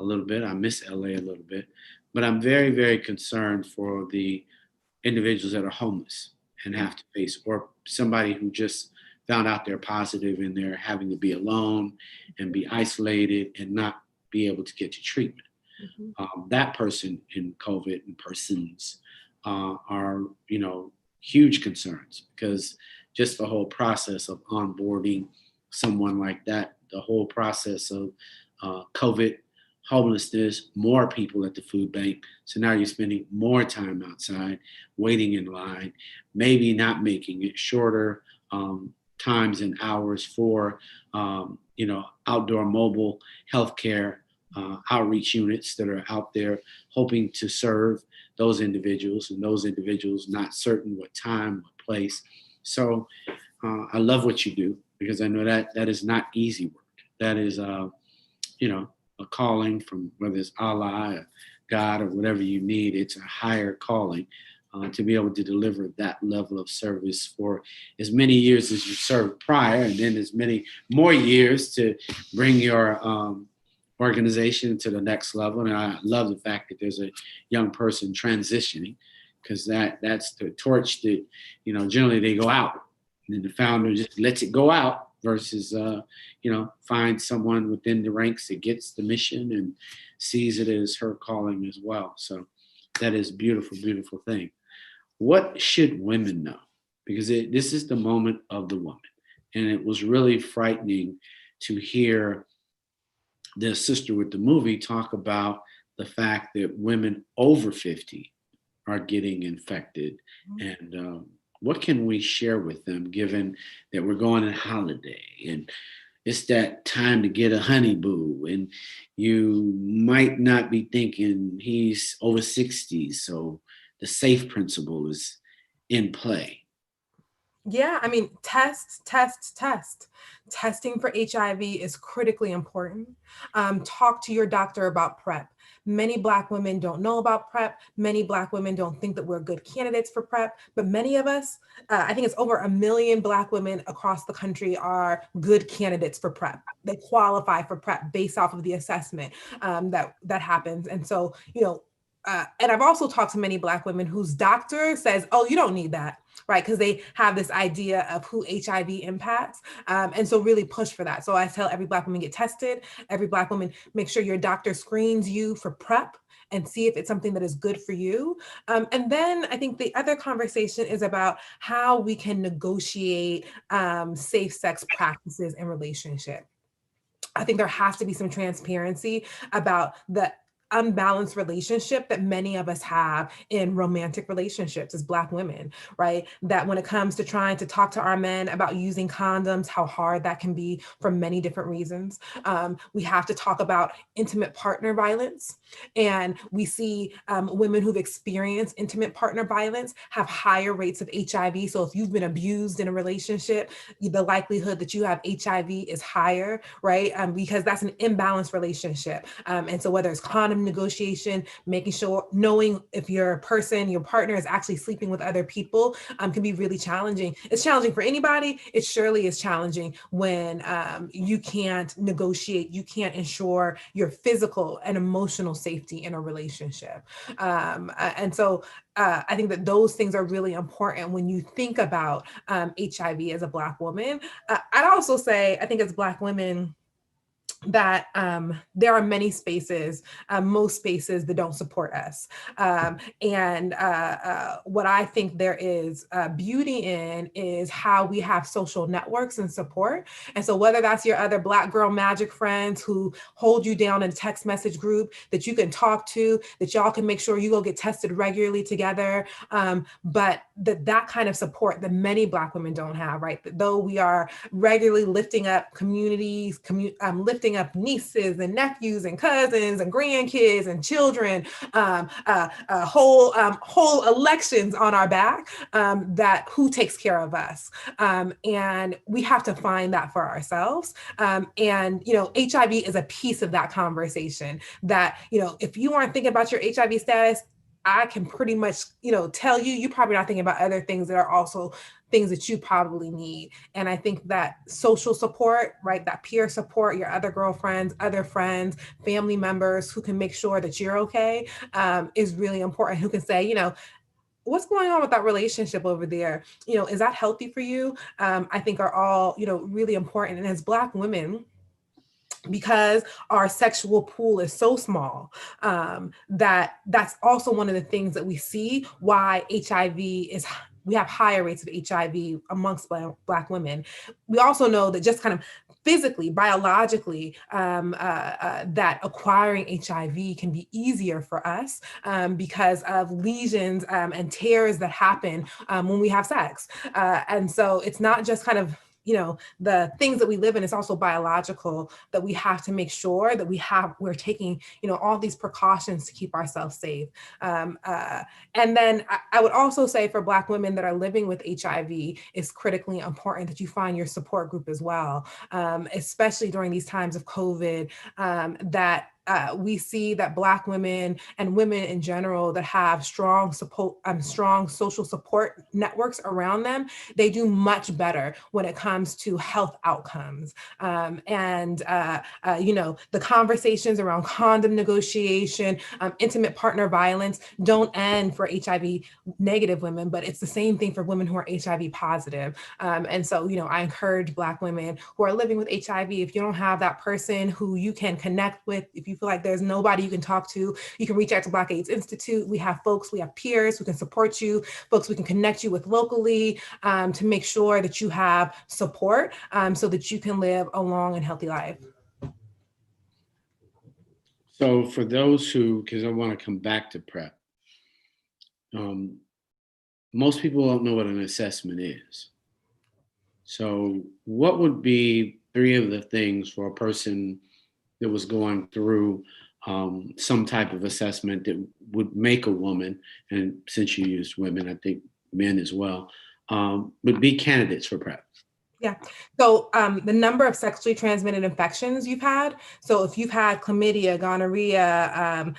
little bit. I miss LA a little bit. But I'm very, very concerned for the individuals that are homeless and have to face, or somebody who just found out they're positive and they're having to be alone and be isolated and not be able to get to treatment. That person in COVID and persons are, huge concerns, because just the whole process of onboarding someone like that, the whole process of COVID, homelessness, more people at the food bank. So now you're spending more time outside, waiting in line, maybe not making it, shorter times and hours for, outdoor mobile healthcare outreach units that are out there hoping to serve those individuals, and those individuals not certain what time, what place. So I love what you do, because I know that is not easy work. That is, a calling from, whether it's Allah or God or whatever you need. It's a higher calling to be able to deliver that level of service for as many years as you served prior, and then as many more years to bring your organization to the next level. And I love the fact that there's a young person transitioning, because that's the torch that, generally they go out, and then the founder just lets it go out, versus, find someone within the ranks that gets the mission and sees it as her calling as well. So that is a beautiful, beautiful thing. What should women know? Because this is the moment of the woman. And it was really frightening to hear the sister with the movie talk about the fact that women over 50 are getting infected. And what can we share with them, given that we're going on holiday and it's that time to get a honeyboo, and you might not be thinking he's over 60, so the safe principle is in play. Yeah, I mean, test, test, test. Testing for HIV is critically important. Talk to your doctor about PrEP. Many Black women don't know about PrEP. Many Black women don't think that we're good candidates for PrEP, but many of us, I think it's over 1 million Black women across the country are good candidates for PrEP. They qualify for PrEP based off of the assessment that happens. And so, and I've also talked to many Black women whose doctor says, oh, you don't need that. right? Because they have this idea of who HIV impacts. And so really push for that. So I tell every Black woman, get tested. Every Black woman, make sure your doctor screens you for PrEP and see if it's something that is good for you. And then I think the other conversation is about how we can negotiate safe sex practices in relationship. I think there has to be some transparency about the unbalanced relationship that many of us have in romantic relationships as Black women, right? That when it comes to trying to talk to our men about using condoms, how hard that can be for many different reasons. We have to talk about intimate partner violence. And we see women who've experienced intimate partner violence have higher rates of HIV. So if you've been abused in a relationship, the likelihood that you have HIV is higher, right? Because that's an imbalanced relationship. And so whether it's condom negotiation, making sure, knowing if your person, your partner is actually sleeping with other people can be really challenging. It's challenging for anybody. It surely is challenging when you can't negotiate, you can't ensure your physical and emotional safety in a relationship. And so I think that those things are really important when you think about HIV as a Black woman. I'd also say, I think as Black women, that there are many spaces, most spaces that don't support us. And what I think there is beauty in is how we have social networks and support. And so whether that's your other Black girl magic friends who hold you down in a text message group that you can talk to, that y'all can make sure you go get tested regularly together, but that kind of support that many Black women don't have, right? Though we are regularly lifting up communities, lifting up nieces and nephews and cousins and grandkids and children, whole elections on our back, that who takes care of us. And we have to find that for ourselves. And, HIV is a piece of that conversation that, if you aren't thinking about your HIV status, I can pretty much, tell you're probably not thinking about other things that are also things that you probably need. And I think that social support, right, that peer support, your other girlfriends, other friends, family members who can make sure that you're okay, is really important. Who can say, what's going on with that relationship over there? Is that healthy for you? I think are all, really important. And as Black women, because our sexual pool is so small, that's also one of the things that we see why we have higher rates of HIV amongst Black women. We also know that just kind of physically, biologically, that acquiring HIV can be easier for us because of lesions and tears that happen when we have sex. And so it's not just kind of the things that we live in, is also biological, that we have to make sure that we're taking, all these precautions to keep ourselves safe. And then I would also say for Black women that are living with HIV, it's critically important that you find your support group as well, especially during these times of COVID, that we see that Black women and women in general that have strong social support networks around them, they do much better when it comes to health outcomes. The conversations around condom negotiation, intimate partner violence don't end for HIV negative women, but it's the same thing for women who are HIV positive. And so, I encourage Black women who are living with HIV, if you don't have that person who you can connect with, if you feel like there's nobody you can talk to, you can reach out to Black AIDS Institute. We have peers who can support you, folks we can connect you with locally, to make sure that you have support so that you can live a long and healthy life. So for those because I want to come back to PrEP, most people don't know what an assessment is. So what would be 3 of the things for a person that was going through some type of assessment that would make a woman, and since you used women, I think men as well, would be candidates for PrEP? Yeah. So the number of sexually transmitted infections you've had. So if you've had chlamydia, gonorrhea,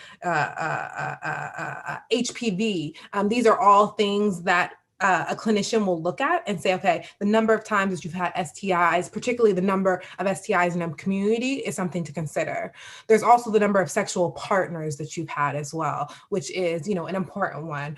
HPV, these are all things that a clinician will look at and say, okay, the number of times that you've had STIs, particularly the number of STIs in a community, is something to consider. There's also the number of sexual partners that you've had as well, which is, an important one.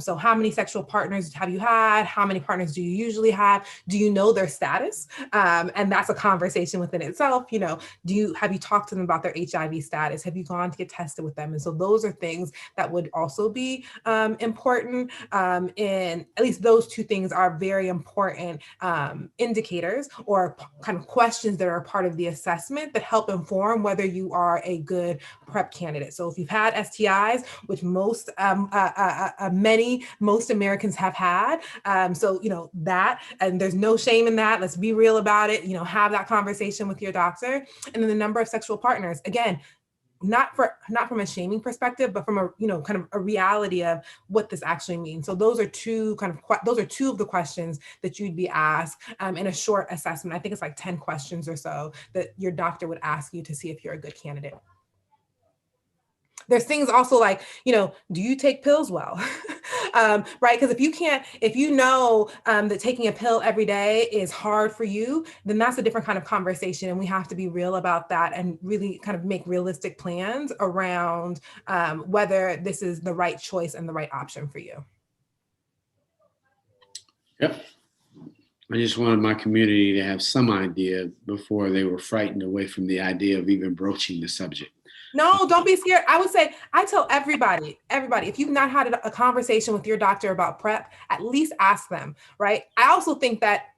So how many sexual partners have you had? How many partners do you usually have? Do you know their status? And that's a conversation within itself. Have you talked to them about their HIV status? Have you gone to get tested with them? And so those are things that would also be important. And at least those two things are very important indicators or kind of questions that are part of the assessment that help inform whether you are a good PrEP candidate. So if you've had STIs, which most Americans have had, that, and there's no shame in that. Let's be real about it. Have that conversation with your doctor. And then the number of sexual partners, again, not from a shaming perspective, but from a kind of a reality of what this actually means. So those are two of the questions that you'd be asked in a short assessment. I think it's like 10 questions or so that your doctor would ask you to see if you're a good candidate. There's things also like, do you take pills well? Right? Because if you know that taking a pill every day is hard for you, then that's a different kind of conversation. And we have to be real about that and really kind of make realistic plans around whether this is the right choice and the right option for you. Yep. I just wanted my community to have some idea before they were frightened away from the idea of even broaching the subject. No, don't be scared. I would say, I tell everybody, if you've not had a conversation with your doctor about PrEP, at least ask them, right? I also think that,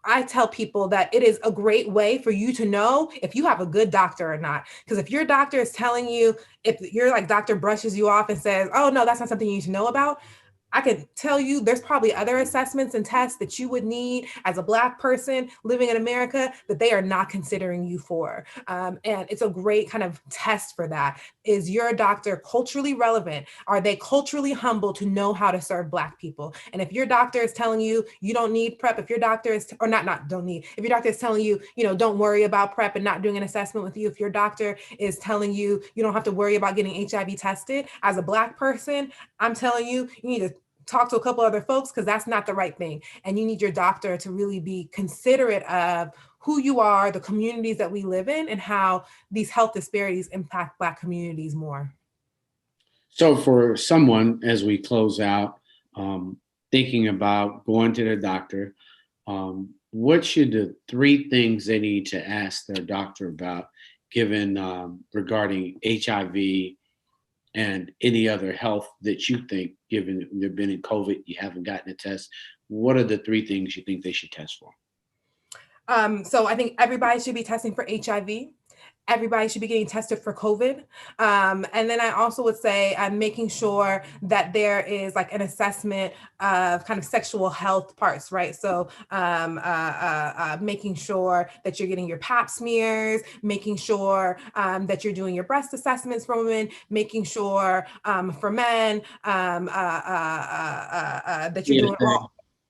I tell people that it is a great way for you to know if you have a good doctor or not. Because if your doctor is telling you, if your doctor brushes you off and says, oh, no, that's not something you need to know about, I can tell you there's probably other assessments and tests that you would need as a Black person living in America that they are not considering you for. And it's a great kind of test for that. Is your doctor culturally relevant? Are they culturally humble to know how to serve Black people? And if your doctor is telling you you don't need PrEP, if your doctor is, or not don't need, if your doctor is telling you, don't worry about PrEP and not doing an assessment with you, if your doctor is telling you you don't have to worry about getting HIV tested, as a Black person, I'm telling you, you need to talk to a couple other folks because that's not the right thing. And you need your doctor to really be considerate of who you are, the communities that we live in, and how these health disparities impact Black communities more. So for someone, as we close out, thinking about going to their doctor, what should the 3 things they need to ask their doctor about, given regarding HIV and any other health that you think, given they've been in COVID, you haven't gotten a test? What are the 3 things you think they should test for? So I think everybody should be testing for HIV. Everybody should be getting tested for COVID. And then I also would say making sure that there is an assessment of kind of sexual health parts, right? So making sure that you're getting your pap smears, making sure that you're doing your breast assessments for women, making sure for men that you're doing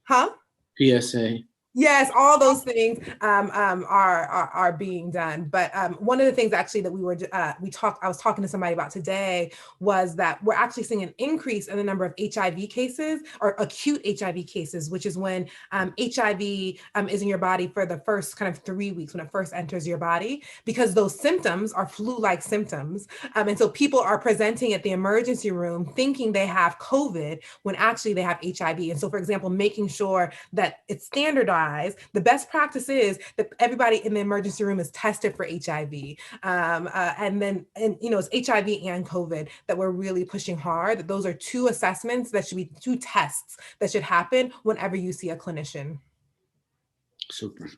all, PSA. Yes, all those things are being done. But one of the things actually that I was talking to somebody about today was that we're actually seeing an increase in the number of HIV cases or acute HIV cases, which is when HIV is in your body for the first kind of 3 weeks when it first enters your body, because those symptoms are flu-like symptoms. And so people are presenting at the emergency room thinking they have COVID when actually they have HIV. And so, for example, making sure that it's standardized. The best practice is that everybody in the emergency room is tested for HIV. It's HIV and COVID that we're really pushing hard. Those are 2 assessments that should be 2 tests that should happen whenever you see a clinician. Super.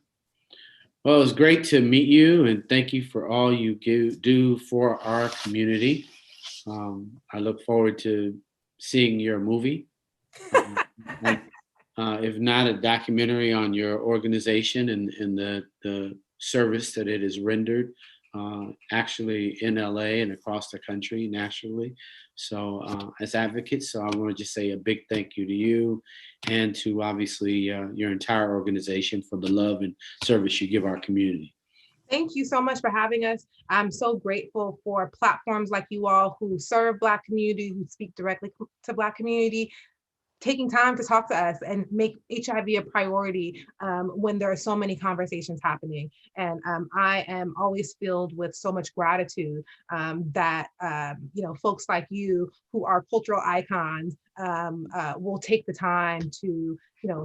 Well, it was great to meet you, and thank you for all you do for our community. I look forward to seeing your movie. If not a documentary on your organization and the service that it has rendered, actually in LA and across the country, nationally. So as advocates, so I want to just say a big thank you to you and to obviously your entire organization for the love and service you give our community. Thank you so much for having us. I'm so grateful for platforms like you all who serve Black community, who speak directly to Black community. taking time to talk to us and make HIV a priority when there are so many conversations happening. And I am always filled with so much gratitude that folks like you who are cultural icons will take the time to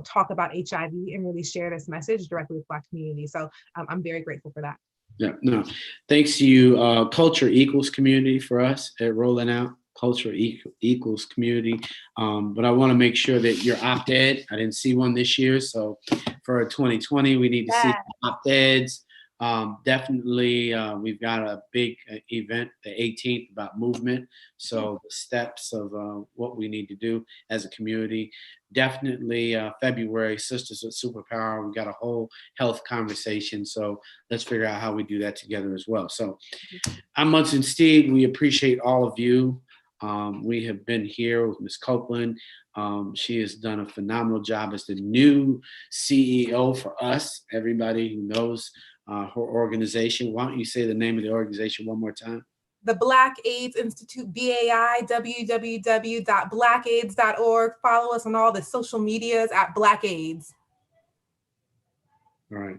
talk about HIV and really share this message directly with Black community. So I'm very grateful for that. Yeah, no, thanks to you. Culture equals community for us at Rolling Out. Culture equals community. But I want to make sure that your op-ed, I didn't see one this year. So for 2020, we need to see op-eds. Definitely, we've got a big event, the 18th, about movement. So the steps of what we need to do as a community. Definitely February, Sisters with Superpower. We got a whole health conversation. So let's figure out how we do that together as well. So I'm Munson Steed. We appreciate all of you. We have been here with Ms. Copeland. She has done a phenomenal job as the new CEO for us. Everybody who knows her organization. Why don't you say the name of the organization one more time? The Black AIDS Institute, BAI, www.blackaids.org. Follow us on all the social medias at Black AIDS. All right.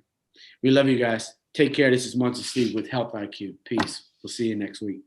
We love you guys. Take care. This is Munson Steve with Health IQ. Peace. We'll see you next week.